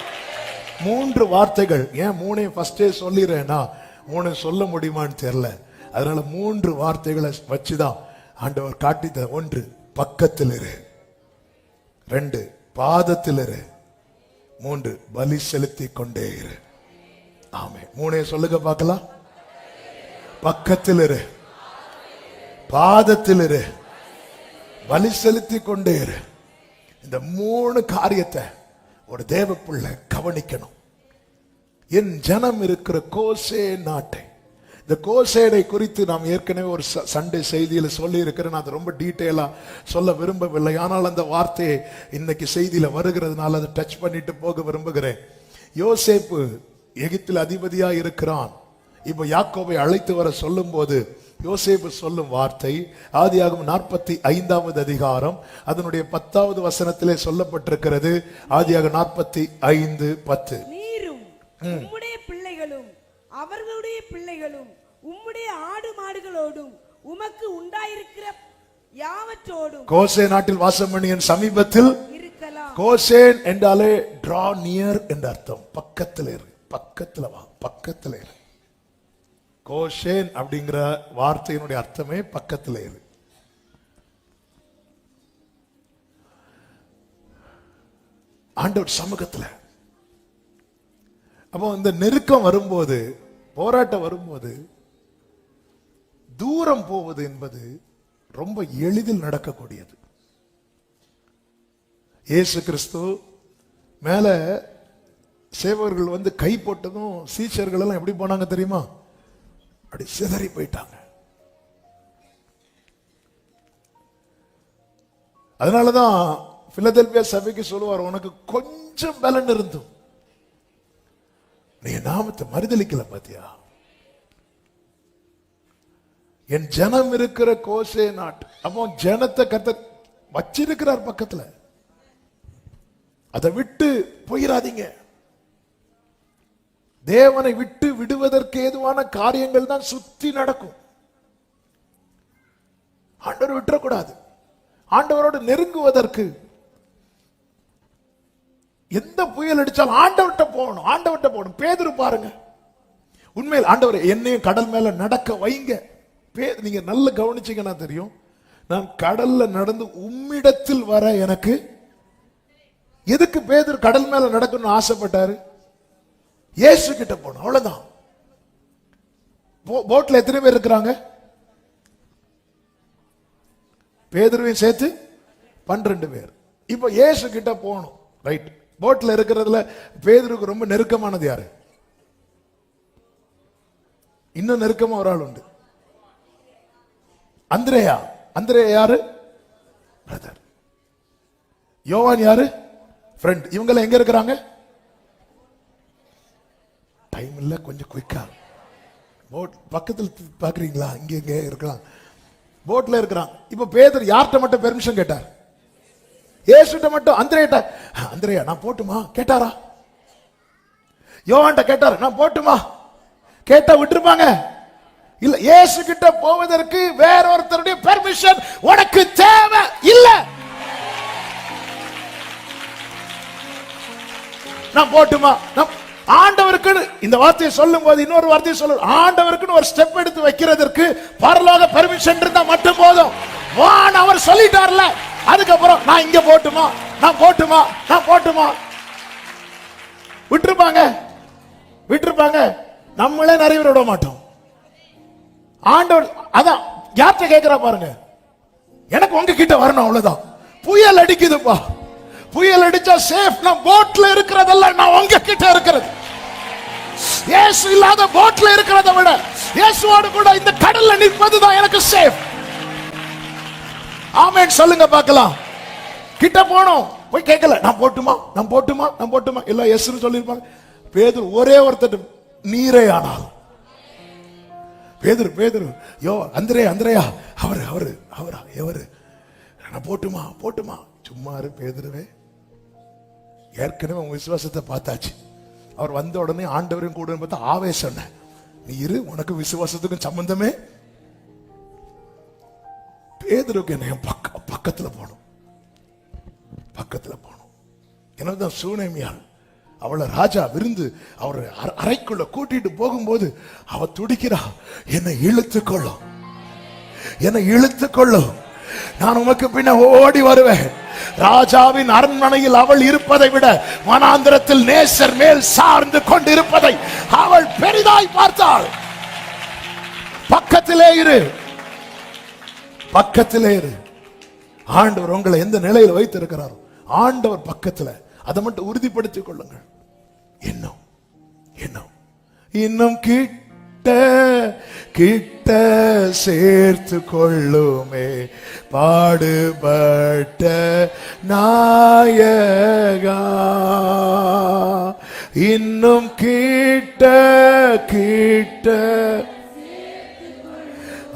3 வார்த்தைகள். ஏன் 3 ஃபர்ஸ்டே சொல்லிடுறேன்னா 3 சொல்ல முடியுமான்னு தெரியல. அதனால 3 வார்த்தைகளை வச்சுதான் ஆண்டவர் காட்டித்த. 1 பக்கத்தில் இரு, 2 பாதத்தில் இரு, 3 பலி செலுத்தி கொண்டே இரு. ஆமென். 3 சொல்லுங்க பார்க்கலாம். பக்கத்தில் இரு, பாதத்தில் இரு, பலி செலுத்தி கொண்டே இரு. இந்த 3 காரியத்தை ஒரு தேவ பிள்ளை கவனிக்கணும். என் ஜனம் இருக்கிற கோசே நாட்டை, இந்த கோசேடை குறித்து நாம் ஏற்கனவே ஒரு சண்டே செய்தியில சொல்லி இருக்கிறேன். அது ரொம்ப டீட்டெயிலா சொல்ல விரும்பவில்லை. ஆனால் அந்த வார்த்தையை இன்னைக்கு செய்தியில வருகிறதுனால அதை டச் பண்ணிட்டு போக விரும்புகிறேன். யோசேப்பு எகிப்தில் அதிபதியா இருக்கிறான். இப்ப யாக்கோபை அழைத்து வர சொல்லும் போது யோசேப்பு சொல்லும் வார்த்தை ஆதியாகமம் 45வது அதிகாரம் அதனுடைய 10வது வசனத்திலே சொல்லப்பட்டிருக்கிறது. ஆதியாகமம் 45:10. நீரும் உம்முடைய பிள்ளைகளும் அவர்களுடைய பிள்ளைகளும் உம்முடைய ஆடு மாடுகளோடும் உமக்கு உண்டாயிருக்கிற யாவற்றோடும் கோசேன் நாட்டில் வாசம் பண்ணிய சமீபத்தில் இருக்கலாம். கோசேன் என்றாலே டிரா நியர் என்ற அர்த்தம். பக்கத்துல இரு, பக்கத்துல வா, பக்கத்துல இரு. கோஷேன் அப்படிங்கிற வார்த்தையினுடைய அர்த்தமே பக்கத்துல இரு. ஆண்டவர் சமூகத்துல. அப்போ இந்த நெருக்கம் வரும்போது, போராட்டம் வரும்போது, தூரம் போவது என்பது ரொம்ப எளிதில் நடக்கக்கூடியது. இயேசு கிறிஸ்து மேல சேவகர்கள் வந்து கை போட்டதும் சீஷர்கள் எல்லாம் எப்படி போனாங்க தெரியுமா? அப்படி சிதறி போயிட்டாங்க. அதனாலதான் பிலதெல்பியா சபைக்கு சொல்லுவார், உனக்கு கொஞ்சம் பலன் இருந்தும் நீ நாமத்தை மறுதலிக்கல பாத்தியா? என் ஜனம் இருக்கிற கோசே நாட்டு. அப்போ ஜனத்தை கர்த்தர் வச்சிருக்கிறார் பக்கத்துல. அதை விட்டு போயிடாதீங்க. தேவனை விட்டு விடுவதற்கு ஏதுவான காரியங்கள் தான் சுத்தி நடக்கும். ஆண்டவர் விட்டுறக்கூடாது. ஆண்டவரோடு நெருங்குவதற்கு எந்த புயல் அடிச்சாலும் ஆண்டவர்கிட்ட போகணும், ஆண்டவர்கிட்ட போகணும். பேதுரு பாருங்க, உண்மையில் ஆண்டவர் என்னையும் கடல் மேல நடக்க வைங்க. நீங்க நல்ல கவனிச்சீங்கன்னா தெரியும், நான் கடல்ல நடந்து உம்மிடத்தில் வர எனக்கு எதுக்கு பேதுரு கடல் மேல நடக்கணும்னு ஆசைப்பட்டாரு? இயேசு கிட்ட போகணும், அவ்வளவுதான். போட்ல எத்தனை பேர் இருக்கிறாங்க? பேதுருவையும் சேர்த்து 12 பேர். இப்ப இயேசு கிட்ட போகணும், ரைட். போட்ல இருக்கிறதுல பேதுருக்கு ரொம்ப நெருக்கமானது யாரு? இன்னும் நெருக்கமா ஒரு ஆள் உண்டு, அந்திரேயா. அந்திரேயா யாரு? பிரதர். யோவான் யாரு? ஃப்ரெண்ட். இவங்க எங்க இருக்கிறாங்க? டைம் இல்ல, கொஞ்சம் குயிக்கா. போட் பக்கத்தில் பாக்குறீங்களா? இங்க இங்க இருக்கலாம், போட்ல இருக்கிறான். இப்ப பேதுரு யார்கிட்ட மட்டும் பெர்மிஷன் கேட்டார்? இயேசுட்ட மட்டும். அந்திரேயா, அந்திரேயா நான் போட்டுமா கேட்டாரா? யோவான்ட்ட கேட்டார், நான் போட்டுமா கேட்டா விட்டுருப்பாங்க? இல்ல. இயேசு கிட்ட போவதற்கு வேற ஒருத்தருடைய பெர்மிஷன் உனக்கு தேவை இல்ல. நான் போட்டுமா? ஆண்டவருக்கு இந்த வார்த்தையை சொல்லும் போது இன்னொரு வார்த்தையை சொல்ல, ஆண்டவருக்கு ஒரு ஸ்டெப் எடுத்து வைக்கிறதுக்கு பரலோக பெர்மிஷன் இருந்தா மட்டும் போதும். வான் அவர் சொல்லிட்டார்ல, அதுக்கப்புறம் நான் இங்க போட்டுமா, நான் போட்டுமா, நான் போட்டுமா விட்டுருப்பாங்க, விட்டுருப்பாங்க. நம்மளே நிறைய விட மாட்டோம். ஆண்டவர் அதான் யார்கிட்ட கேட்கிறா பாருங்க, எனக்கு உங்க கிட்ட வரணும், அவ்வளவுதான். புயல் அடிக்குதுப்பா, புயல் அடிச்சா சேஃப். நான் போட்ல இருக்கிறதெல்லாம் நான் உங்க கிட்ட இருக்கிறது. இயேசு இல்லாத போட்ல இருக்கிறத விட இயேசுவோடு கூட இந்த கடல்ல நிற்பதுதான் எனக்கு சேஃப். ஆமென் சொல்லுங்க பார்க்கலாம். கிட்ட போனோம், போய் கேட்கல, நான் போட்டுமா, நான் போட்டுமா, நான் போட்டுமா. இல்ல இயேசுன்னு சொல்லிருப்பாங்க. பேதுரு ஒரே ஒருத்தர் நீரே ஆனால். பேதுரு பேதுரு யோ அந்திரே அந்திரையா அவரு அவரு அவரா எவரு? நான் போட்டுமா, போட்டுமா. சும்மா இரு பேதுருவே, ஏற்கனவே உங்க விசுவாசத்தை பார்த்தாச்சு. அவர் வந்த உடனே ஆண்டவரையும் கூட பார்த்தா ஆவேசம். நீ இரு, உனக்கு விசுவாசத்துக்கும் சம்பந்தமே. பேதுருக்கு என்ன பக்கத்துல போகணும், பக்கத்துல போகணும். எனதான் சூனேமியாள், அவளை ராஜா விருந்து அவர் அறைக்குள்ள கூட்டிட்டு போகும்போது அவ துடிக்கிறா, என்னை இழுத்துக்கொள்ளும், என்னை இழுத்துக்கொள்ளும், நான் உமக்கு பின்ன ஓடி வருவேன். ராஜாவின் அரண்மனையில் அவள் இருப்பதை விட வனாந்திரத்தில் நேசர் மேல் சார்ந்து கொண்டிருப்பதை அவள் பெரிதாய் பார்த்தாள். பக்கத்திலே இரு, பக்கத்திலே இரு. ஆண்டவர் உங்களை எந்த நிலையில் வைத்திருக்கிறாரோ ஆண்டவர் பக்கத்துல, அதை மட்டும் உறுதிப்படுத்திக் கொள்ளுங்கள். இன்னும் இன்னும் இன்னும் கிட்ட கிட்ட சேர்த்து கொள்ளுமே பாடுபட்ட நாயகா. இன்னும் கிட்ட கிட்ட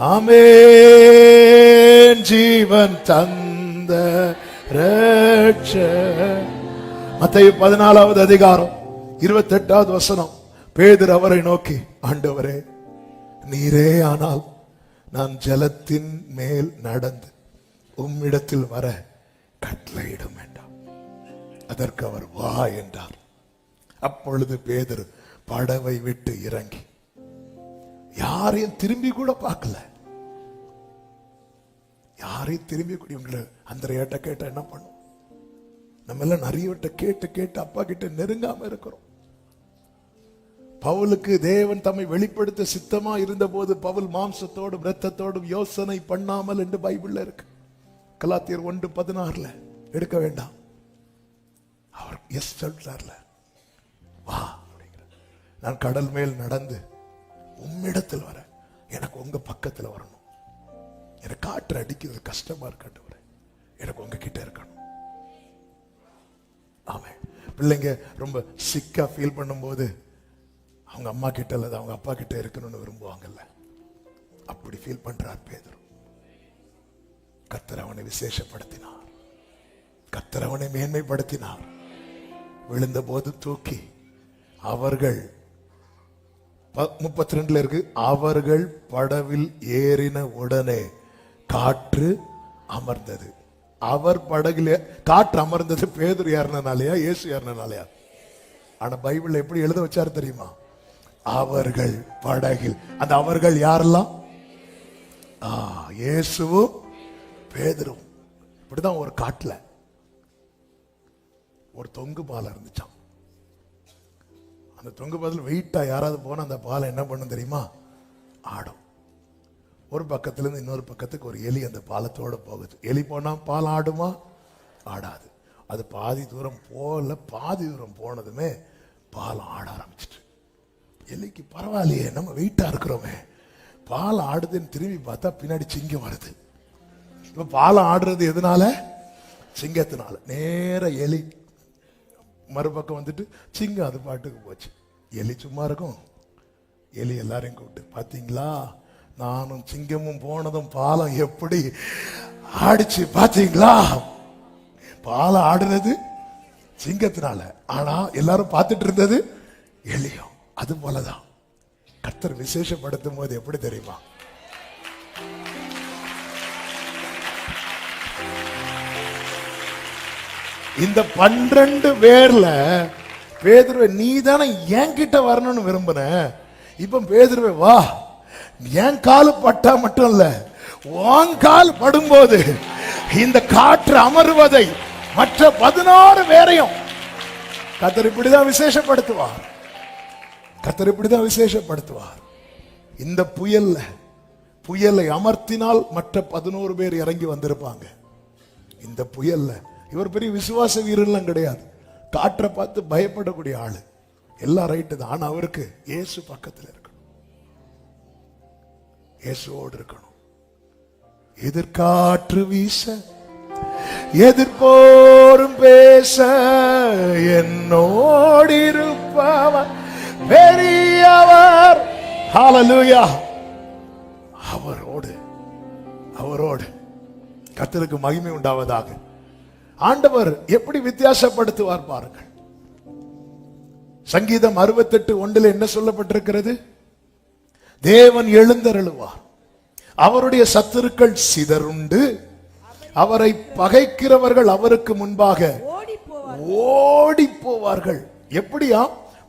ஆமென். ஜீவன் தந்த ரட்சகர். மத்தேயு 14வது அதிகாரம் 28வது வசனம். பேதுரு அவரை நோக்கி, ஆண்டவரே, நீரே ஆனால் நான் ஜலத்தின் மேல் நடந்து உம்மிடத்தில் வர கட்டளையிடும் என்றார். அதற்கு அவர் வா என்றார். அப்பொழுது பேதுரு படவை விட்டு இறங்கி யாரையும் திரும்பி கூட பார்க்கல. யாரையும் திரும்பி கூட அந்திரேட்ட கேட்ட என்ன பண்ணும்? நம்ம எல்லாம் நிறைய கேட்டு கேட்டு அப்பா கிட்ட நெருங்காம இருக்கிறோம். பவுலுக்கு தேவன் தம்மை வெளிப்படுத்த சித்தமா இருந்த போது பவுல் மாம்சத்தோடும் இரத்தத்தோடும் யோசனை பண்ணாமல் என்று பைபிள்ல இருக்கு. கலாத்தியர் 1:16 எடுக்க வேண்டாம். அவர் எஸ் சொல்றார்ல, வா அப்படிங்கிற. நான் கடல் மேல் நடந்து உம்மிடத்தில் வர, எனக்கு உங்க பக்கத்துல வரணும். எனக்கு காற்று அடிக்கிறது கஷ்டமா இருக்கட்டும், எனக்கு உங்க கிட்ட இருக்கணும். ஆமா, பிள்ளைங்க ரொம்ப சிக்கா ஃபீல் பண்ணும்போது அவங்க அம்மா கிட்ட அல்லது அவங்க அப்பா கிட்ட இருக்கணும்னு விரும்புவாங்கல்ல. அப்படி ஃபீல் பண்றார் பேதுரு. கர்த்தர் அவனை விசேஷப்படுத்தினார், கர்த்தர் அவனை மேன்மைப்படுத்தினார். விழுந்த போது தூக்கி அவர்கள் 32 இருக்கு. அவர்கள் படவில் ஏறின உடனே காற்று அமர்ந்தது. அவர் படகில காற்று அமர்ந்தது பேதுரு ஏறினாலையா இயேசு ஏறினாலையா? ஆனா பைபிள்ல எப்படி எழுத வச்சாரு தெரியுமா? அவர்கள் படகில். அந்த அவர்கள் யாரெல்லாம்? இயேசுவும் பேதுரும். இப்படிதான் ஒரு காட்டுல ஒரு தொங்கு பாலம் இருந்துச்சாம். அந்த தொங்கு பாலத்தில் வெயிட்டா யாராவது போனா அந்த பாலம் என்ன பண்ணும் தெரியுமா? ஆடும். ஒரு பக்கத்துல இருந்து இன்னொரு பக்கத்துக்கு ஒரு எலி அந்த பாலத்தோட போகுது. எலி போனா பாலம் ஆடுமா? ஆடாது. அது பாதி தூரம் போல, பாதி தூரம் போனதுமே பாலம் ஆட ஆரம்பிச்சிட்டு, எலிக்கு பரவாயில்லையே நம்ம வெயிட்டா இருக்கிறோமே, பாலம் ஆடுதுன்னு திரும்பி பார்த்தா பின்னாடி சிங்கம் வருது. இப்ப பாலம் ஆடுறது எதனால? சிங்கத்தினால. நேர எலி மறுபக்கம் வந்துட்டு சிங்கம் அது பாட்டுக்கு போச்சு. எலி சும்மா இருக்கும். எலி எல்லாரையும் கூப்பிட்டு, பாத்தீங்களா நானும் சிங்கமும் போனதும் பாலம் எப்படி ஆடிச்சு பாத்தீங்களா? பாலம் ஆடுனது சிங்கத்தினால, ஆனா எல்லாரும் பார்த்துட்டு இருந்தது எலியும். அது போலதான் கர்த்தர் விசேஷப்படுத்தும் போது எப்படி தெரியுமா? இந்த 12 பேர்ல பேதுருவை நீ தானே என்கிட்ட வரணும்னு விரும்புன. இப்ப பேதுருவை வா, என் காலு பட்டா மட்டும் இல்ல, உன் கால் படும்போது இந்த காற்று அமருவதை மற்ற 16 பேரையும் கர்த்தர் இப்படிதான் விசேஷப்படுத்துவார். கர்த்தர் இப்படிதான் விசேஷப்படுத்துவார். இந்த புயலை அமர்த்தினால் மற்ற 11 பேர் இறங்கி வந்திருப்பாங்க. இந்த புயல்ல இவர் பெரிய விசுவாச வீரர்லாம் கிடையாது. காற்றை பார்த்து பயப்படக்கூடிய ஆளு. எல்லாம் ரைட்டு தான். ஆனா அவருக்கு இயேசு பக்கத்தில் இருக்கணும், இயேசுவோடு இருக்கணும். எதிர்காற்று வீச எதிர்போரும் பேச என்னோடு இருப்பவர் பெரியவர். ஹல்லேலூயா. அவரோடு கர்த்தருக்கு மகிமை உண்டாவதாக. ஆண்டவர் எப்படி வித்தியாசப்படுத்துவார் பாருங்கள். சங்கீதம் 68:1 என்ன சொல்லப்பட்டிருக்கிறது? தேவன் எழுந்தருளுவார், அவருடைய சத்துருக்கள் சிதறுண்டு, அவரை பகைக்கிறவர்கள் அவருக்கு முன்பாக ஓடி போவார்கள். எப்படியா?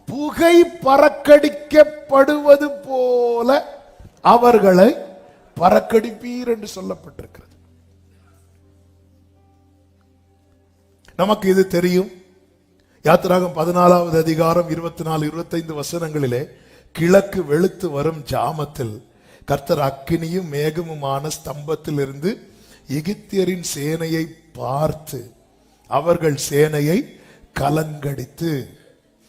புகை பறக்கடிக்கப்படுவது போல அவர்களை பறக்கடிப்பீர் என்று சொல்லப்பட்டிருக்கிறது. நமக்கு இது தெரியும். யாத்திராகம் 14வது அதிகாரம் 24-25 வசனங்களிலே, கிழக்கு வெளுத்து வரும் ஜாமத்தில் கர்த்தர் அக்கினியும் மேகமுமான ஸ்தம்பத்தில் இருந்து எகிப்தியரின் சேனையை பார்த்து அவர்கள் சேனையை கலங்கடித்து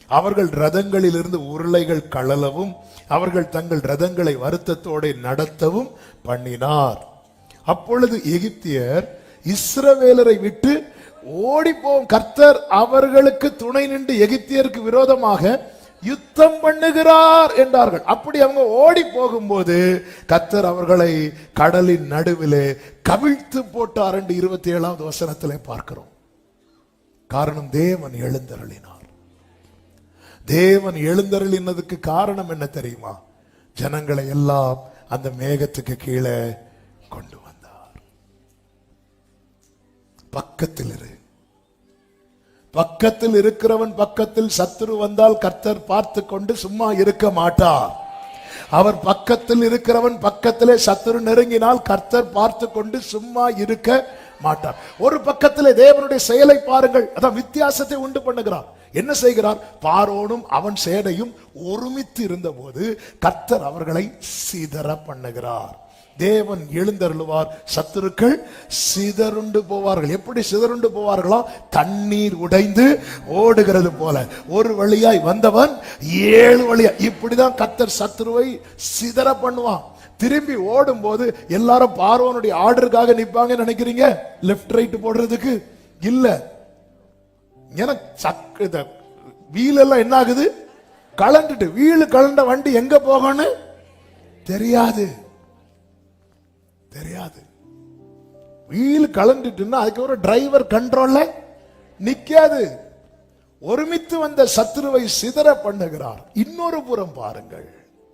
அவர்கள் ரதங்களில் இருந்து உருளைகள் கழலவும் அவர்கள் தங்கள் ரதங்களை வருத்தத்தோடு நடத்தவும் பண்ணினார். அப்பொழுது எகிப்தியர் இஸ்ரவேலரை விட்டு ஓடிப்போம். கர்த்தர் அவர்களுக்கு துணை நின்று எகிப்தியருக்கு விரோதமாக யுத்தம் பண்ணுகிறார் என்றார்கள். அப்படி அவங்க ஓடி போகும்போது கர்த்தர் அவர்களை கடலின் நடுவிலே கவிழ்த்து போட்டார் என்று 27வது வசனத்திலே பார்க்கிறோம். காரணம் தேவன் எழுந்தருளினார். தேவன் எழுந்தருளினதுக்கு காரணம் என்ன தெரியுமா? ஜனங்களை எல்லாம் அந்த மேகத்துக்கு கீழே கொண்டு வந்தார். பக்கத்தில் இரு, பக்கத்தில் இருக்கிறவன் பக்கத்தில் சத்துரு வந்தால் கர்த்தர் பார்த்து கொண்டு சும்மா இருக்க மாட்டார். அவர் பக்கத்தில் இருக்கிறவன் பக்கத்திலே சத்துரு நெருங்கினால் கர்த்தர் பார்த்து கொண்டு சும்மா இருக்க மாட்டார். ஒரு பக்கத்திலே தேவனுடைய செயலை பாருங்கள். அதான் வித்தியாசத்தை உண்டு பண்ணுகிறார். என்ன செய்கிறார்? பார்வோனும் அவன் சேனையும் ஒருமித்து இருந்த போது கர்த்தர் அவர்களை சிதற பண்ணுகிறார். தேவன் எழுந்தருளுவார், சத்துருக்கள் சிதறுண்டு போவார்கள். எப்படி சிதறுண்டு போவார்களா? தண்ணீர் உடைந்து ஓடுகிறது போல. ஒரு வழியாய் வந்தவன் 7 வழியா. இப்படிதான் கர்த்தர் சத்துருவை சிதற பண்ணுவான். திரும்பி ஓடும் போது எல்லாரும் பார்வோனுடைய ஆர்டருக்காக நிப்பாங்க நினைக்கிறீங்க? லெப்ட் ரைட் போடுறதுக்கு இல்ல. எனக்கு வீல் எல்லாம் என்ன ஆகுது? கலண்டுட்டு. வீல் கலண்ட வண்டி எங்க போகணும் தெரியாது. வீல் கலந்துட்டுன்னா அதுக்கப்புறம் டிரைவர் கண்ட்ரோல்ல நிக்காது. ஒருமித்து வந்த சத்துருவை சிதற பண்ணுகிறார். இன்னொரு புறம் பாருங்கள்,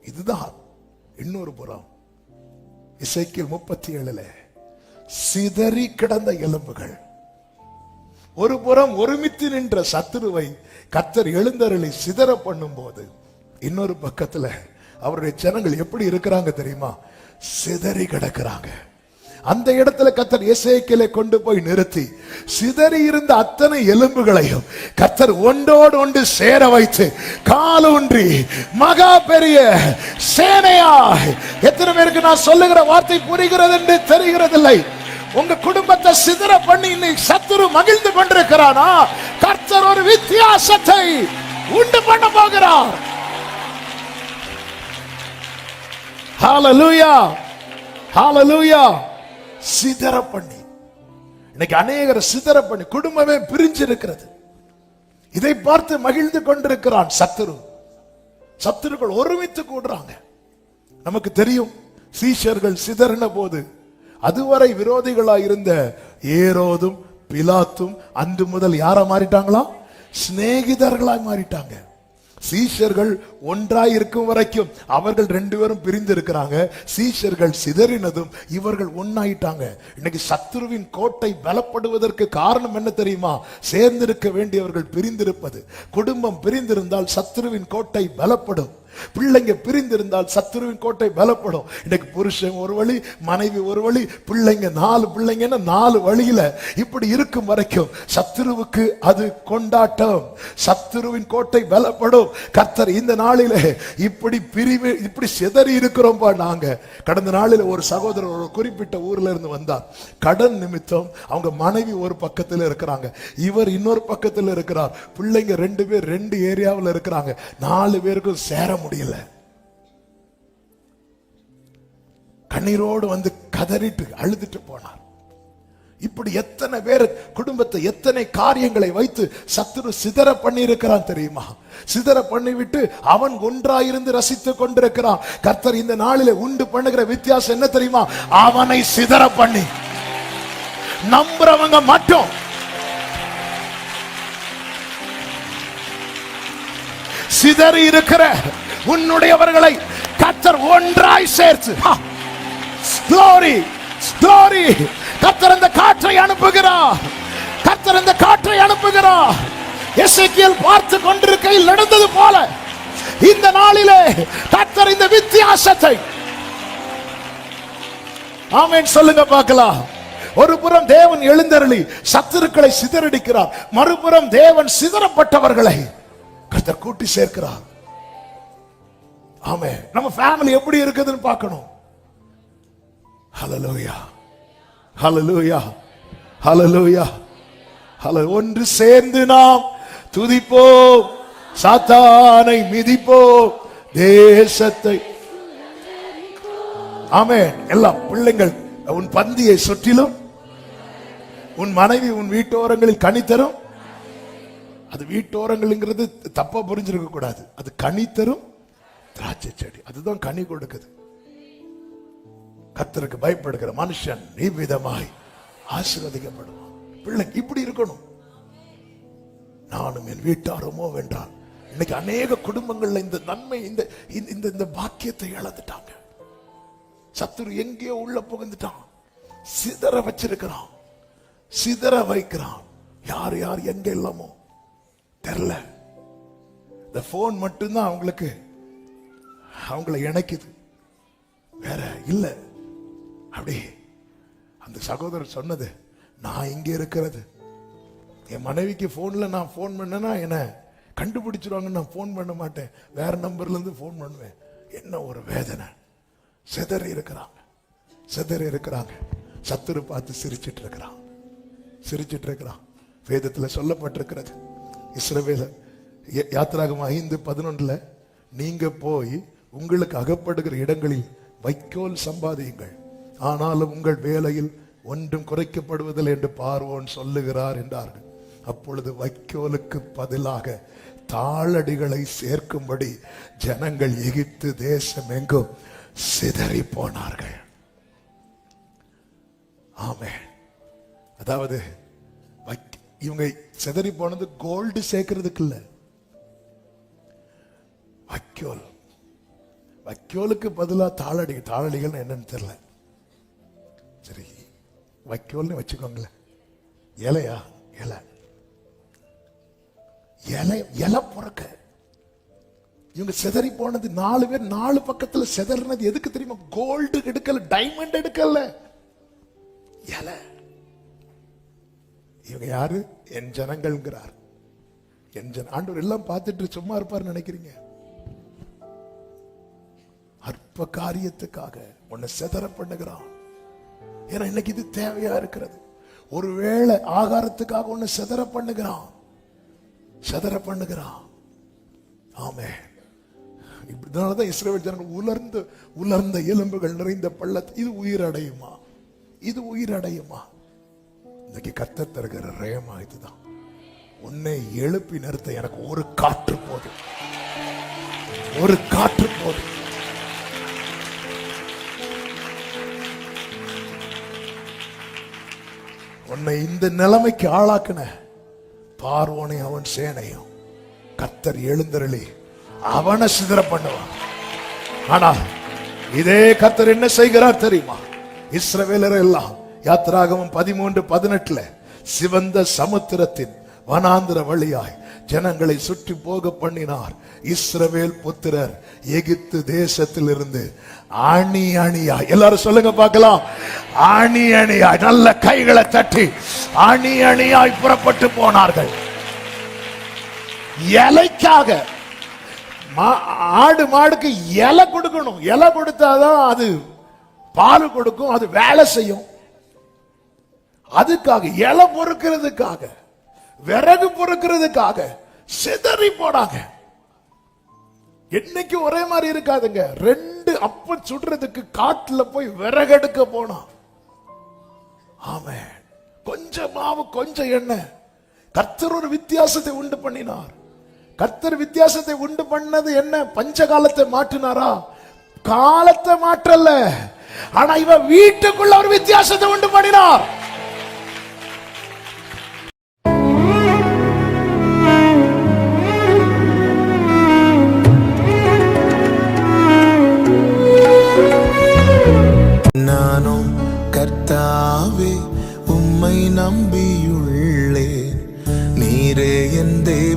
இதுதான் இன்னொரு புறம். எசேக்கியேல் 37 சிதறி கிடந்த எலும்புகள். ஒரு புறம் ஒருமித்து நின்ற சத்துருவை கர்த்தர் எழுந்தருளி சிதற பண்ணும் போது, இன்னொரு பக்கத்துல அவருடைய ஜனங்கள் எப்படி இருக்கிறாங்க தெரியுமா? சிதறி கிடக்கிறாங்க. அந்த இடத்துல கர்த்தர் எசேக்கியேலை கொண்டு போய் நிறுத்தி சிதறி இருந்த அத்தனை எலும்புகளையும் கர்த்தர் ஒன்றோடு ஒன்று சேர வைத்து காலூன்றி மகா பெரிய சேனையாய். எத்தனை பேருக்கு நான் சொல்லுகிற வார்த்தை புரிகிறது என்று தெரிகிறதில்லை? உங்க குடும்பத்தை சிதற பண்ணி இன்னைக்கு சத்துரு மகிழ்ந்து கொண்டிருக்கிறானா? கர்த்தர் ஒரு வித்தியாசத்தை உண்டு பண்ண போகிறார். ஹalleluya, ஹalleluya. சிதற பண்ணி இன்னைக்கு அநேகரை சிதற பண்ணி குடும்பமே பிரிஞ்சு இருக்கிறது. இதை பார்த்து மகிழ்ந்து கொண்டிருக்கிறான் சத்துரு. சத்துருக்கள் ஒருமித்து கூடுறாங்க. நமக்கு தெரியும், சீஷர்கள் சிதறின போது அதுவரை விரோதிகளாய் இருந்த ஏரோதும் பிலாத்தும் அன்று முதல் யாரா மாறிட்டாங்களா? சிநேகிதர்களாய் மாறிட்டாங்க. சீஷர்கள் ஒன்றாய் இருக்கும் வரைக்கும் அவர்கள் 2 பேரும் பிரிந்து இருக்கிறாங்க. சீஷர்கள் சிதறினதும் இவர்கள் ஒன்னாயிட்டாங்க. இன்னைக்கு சத்துருவின் கோட்டை பலப்படுவதற்கு காரணம் என்ன தெரியுமா? சேர்ந்திருக்க வேண்டியவர்கள் பிரிந்திருப்பது. குடும்பம் பிரிந்திருந்தால் சத்துருவின் கோட்டை பலப்படும். பிள்ளைங்க பிரிந்திருந்தால் சத்துருவின் கோட்டை பலப்படும். இன்னைக்கு புருஷன் ஒரு வழி, மனைவி ஒரு வழி, பிள்ளைங்க 4 பிள்ளைங்கன்னா 4 வழியில இப்படி இருக்கும் வரைக்கும் சத்துருவுக்கு அது கொண்டாட்டம். சத்துருவின் கோட்டை பலப்படும். கர்த்தர் இந்த நாளிலே இப்படி பிரிவு, இப்படி சிதறி இருக்கிறோம். நாங்க கடந்த நாளில் ஒரு சகோதரர் ஒரு குறிப்பிட்ட ஊர்ல இருந்து வந்தார். கடன் நிமித்தம் அவங்க மனைவி ஒரு பக்கத்தில் இருக்கிறாங்க, இவர் இன்னொரு பக்கத்தில் இருக்கிறார். பிள்ளைங்க 2 பேர் 2 ஏரியாவில் இருக்கிறாங்க. 4 பேருக்கும் சேர முடியல. கண்ணீரோடு வந்து கதறிட்டு அழுதுட்டு போனார். இப்படி எத்தனை பேர் குடும்பத்தை, எத்தனை காரியங்களை வைத்து சத்துரு சிதற பண்ணி இருக்கிறான் தெரியுமா? சிதற பண்ணிவிட்டு அவன் ஒன்றாயிருந்து ரசித்துக் கொண்டிருக்கிறான். கர்த்தர் இந்த நாளிலே உண்டு பண்ணுகிற வித்தியாசம் என்ன தெரியுமா? அவனை சிதற பண்ணி நம்புறவங்க மட்டும் சிதறி இருக்கிற உன்னுடையவர்களை கர்த்தர் ஒன்றாய் சேர்த்து, glory, glory. கர்த்தர் அந்த காற்றை அனுப்புகிறார். கர்த்தர் அந்த காற்றை அனுப்புகிறார். எசேக்கியேல் பார்த்து கொண்டிருக்கையில் நடந்தது போல இந்த நாளிலே கர்த்தர் இந்த வித்தியாசத்தை, ஆமென் சொல்லுங்க பார்க்கலாம். ஒரு புறம் தேவன் எழுந்தருளி சத்துருக்களை சிதறடிக்கிறார், மறுபுறம் தேவன் சிதறப்பட்டவர்களை கர்த்தர் கூட்டி சேர்க்கிறார். ஆமென். நம்ம ஃபேமிலி எப்படி இருக்குதுன்னு பார்க்கணும். ஹல்லேலூயா, ஹல்லேலூயா, ஹல்லேலூயா. ஒன்று சேர்ந்து நாம் துதிப்போம், சாத்தானை மிதிப்போம், தேசத்தை. ஆமென். எல்லாம் பிள்ளைங்கள் உன் பந்தியை சுற்றிலும், உன் மனைவி உன் வீட்டோரங்களில் கனி தரும். அது வீட்டோரங்கள்ங்கிறது தப்பா புரிஞ்சிருக்க கூடாது. அது கனி தரும் திராட்சை செடி, அதுதான் கனி கொடுக்குது. கர்த்தருக்கு பயப்படுகிற மனுஷன் இவ்விதமாய் ஆசீர்வதிக்கப்படுவான். பிள்ளை இப்படி இருக்கணும். நானும் என் வீட்டாருமோ வென்றால். இன்னைக்கு அநேக குடும்பங்கள்ல இந்த நன்மை, இந்த பாக்கியத்தை இழந்துட்டாங்க. சத்துரு எங்கேயோ உள்ள புகுந்துட்டான், சிதற வச்சிருக்கிறான், சிதற வைக்கிறான். யார் யார் எங்க இல்லாமோ தெரியல. இந்த போன் மட்டும்தான் அவங்களை இணைக்குது, வேற இல்ல. அப்படி அந்த சகோதரர் சொன்னது, நான் இங்க இருக்கிறது, என் மனைவிக்கு போன்ல நான் போன் பண்ணேன்னா என்ன கண்டுபிடிச்சிருவாங்க, நான் போன் பண்ண மாட்டேன், வேற நம்பர்ல இருந்து போன் பண்ணுவேன். என்ன ஒரு வேதனை. சிதறி இருக்கிறாங்க, சிதறி இருக்கிறாங்க. சத்துரு பார்த்து சிரிச்சிட்டு இருக்கிறான். வேதத்துல சொல்லப்பட்டிருக்கிறது, இஸ்ரவேலர் யாத்திராகமம் 5:11 நீங்க போய் உங்களுக்கு அகப்படுகிற இடங்களில் வைக்கோல் சம்பாதியுங்கள், ஆனாலும் உங்கள் வேலையில் ஒன்றும் குறைக்கப்படுவதில்லை என்று பார்வோன் சொல்லுகிறார் என்றார்கள். அப்பொழுது வைக்கோலுக்கு பதிலாக தாளடிகளை சேர்க்கும்படி ஜனங்கள் எகிப்து தேசம் எங்கும் சிதறி போனார்கள். ஆமென். அதாவது இவங்க சிதறி போனது கோல்டு சேர்க்கிறதுக்கு இல்ல, வைக்கோலுக்கு பதிலா தாளடிகள் என்னன்னு தெரியல. சரி, வைக்கோல்னு வச்சுக்கோங்களேன். இலையா? இலை பொறுக்க இவங்க சிதறி போனது. 4 பேர் 4 பக்கத்துல சிதறினது எதுக்கு தெரியுமா? கோல்டு எடுக்கல, டைமண்ட் எடுக்கல, இலை. இவங்க யாரு? என் ஜனங்கள்ங்கிறார். ஆண்டவர் எல்லாம் பார்த்துட்டு சும்மா இருப்பார் நினைக்கிறீங்க? அற்ப காரியத்துக்காக உன்னை சிதற பண்ணுகிறான். ஏன்னா இன்னைக்கு இது தேவையா இருக்கிறது. ஒருவேளை ஆகாரத்துக்காக உன்னை சிதற பண்ணுகிறான். ஆமென். இப்படினாலதான் இஸ்ரவேல் ஜனங்கள் உலர்ந்த எலும்புகள் நிறைந்த பள்ளத்தை, இது உயிரடையுமா? இன்னைக்கு கர்த்தர் தருகிற ரேமா இதுதான். உன்னை எழுப்பி நிறுத்த எனக்கு ஒரு காற்று போதும். உன்னை இந்த நிலைமைக்கு ஆளாக்குன பார்வோனை அவன் சேனையும் கர்த்தர் எழுந்தருளி அவனை சிதற பண்ணுவான். ஆனால் இதே கர்த்தர் என்ன செய்கிறார் தெரியுமா? இஸ்ரவேலர் எல்லாம் யாத்திராகமம் 13:18 சிவந்த சமுத்திரத்தின் வனாந்திர வழியாய் ஜனங்களை சுற்றி போக பண்ணினார். இஸ்ரவேல் புத்திரர் எகிப்து தேசத்திலிருந்து அணியாய், எல்லாரும் சொல்லுங்க பார்க்கலாம், அணியாய், நல்ல கைகளை தட்டி அணியாய் புறப்பட்டு போனார்கள். இலைக்காக ஆடு மாடுக்கு இலை கொடுக்கணும். இலை கொடுத்தாதான் அது பால் கொடுக்கும், அது வேலை செய்யும். அதுக்காக இலை பொறுக்கிறதுக்காக, விறகு பொறுக்கிறதுக்காக சிதறி போனாங்க. என்னைக்கு ஒரே மாதிரி இருக்காதுங்க. 2 அப்பம் சுடுறதுக்கு காட்டுல போய் விறகெடுக்க போனான். ஆமென். கொஞ்சம் மாவு, கொஞ்சம் எண்ணெய். கர்த்தர் ஒரு வித்தியாசத்தை உண்டு பண்ணினார். கர்த்தர் வித்தியாசத்தை உண்டு பண்ணது என்ன? பஞ்ச காலத்தை மாற்றினாரா? காலத்தை மாற்றல, ஆனா இவன் வீட்டுக்குள்ள ஒரு வித்தியாசத்தை உண்டு பண்ணினார். நானும் கர்த்தாவே உம்மை நம்பியுள்ளேன், நீரே என் தேவன்.